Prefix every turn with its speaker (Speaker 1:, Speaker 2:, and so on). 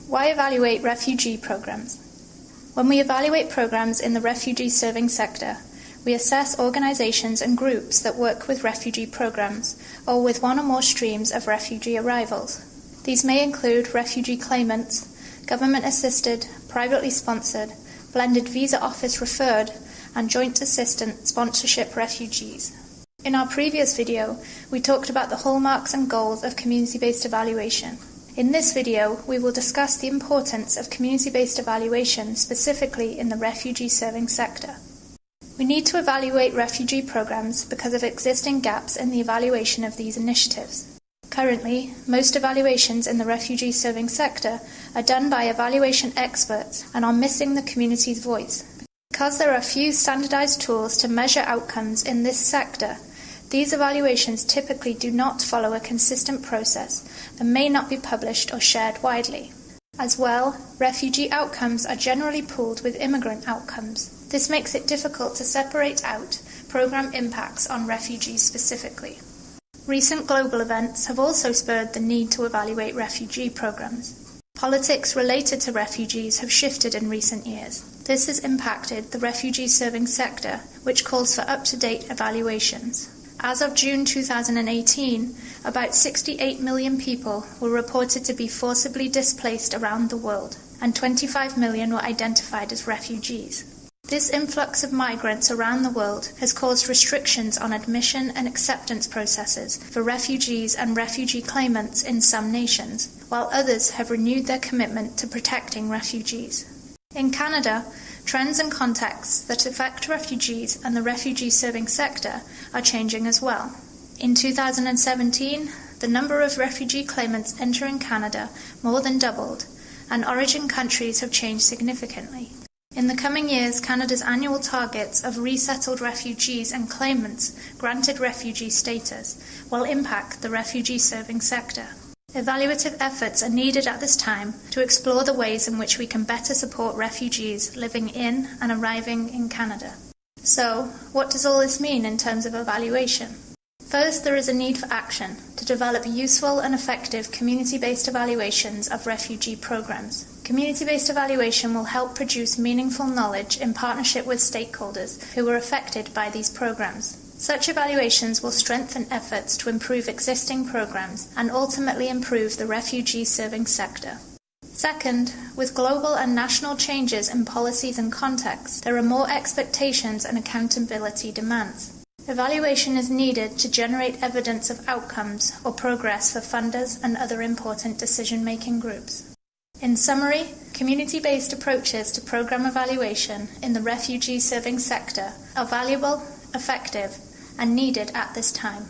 Speaker 1: Why evaluate refugee programs? When we evaluate programs in the refugee-serving sector, we assess organizations and groups that work with refugee programs or with one or more streams of refugee arrivals. These may include refugee claimants, government-assisted, privately sponsored, blended visa office referred, and joint assistant sponsorship refugees. In our previous video, we talked about the hallmarks and goals of community-based evaluation. In this video, we will discuss the importance of community-based evaluation specifically in the refugee-serving sector. We need to evaluate refugee programs because of existing gaps in the evaluation of these initiatives. Currently, most evaluations in the refugee-serving sector are done by evaluation experts and are missing the community's voice. Because there are few standardized tools to measure outcomes in this sector, these evaluations typically do not follow a consistent process and may not be published or shared widely. As well, refugee outcomes are generally pooled with immigrant outcomes. This makes it difficult to separate out program impacts on refugees specifically. Recent global events have also spurred the need to evaluate refugee programs. Politics related to refugees have shifted in recent years. This has impacted the refugee-serving sector, which calls for up-to-date evaluations. As of June 2018, about 68 million people were reported to be forcibly displaced around the world, and 25 million were identified as refugees. This influx of migrants around the world has caused restrictions on admission and acceptance processes for refugees and refugee claimants in some nations, while others have renewed their commitment to protecting refugees. In Canada, trends and contexts that affect refugees and the refugee-serving sector are changing as well. In 2017, the number of refugee claimants entering Canada more than doubled, and origin countries have changed significantly. In the coming years, Canada's annual targets of resettled refugees and claimants granted refugee status will impact the refugee-serving sector. Evaluative efforts are needed at this time to explore the ways in which we can better support refugees living in and arriving in Canada. So, what does all this mean in terms of evaluation? First, there is a need for action to develop useful and effective community-based evaluations of refugee programs. Community-based evaluation will help produce meaningful knowledge in partnership with stakeholders who are affected by these programs. Such evaluations will strengthen efforts to improve existing programs and ultimately improve the refugee-serving sector. Second, with global and national changes in policies and context, there are more expectations and accountability demands. Evaluation is needed to generate evidence of outcomes or progress for funders and other important decision-making groups. In summary, community-based approaches to program evaluation in the refugee-serving sector are valuable, effective, and needed at this time.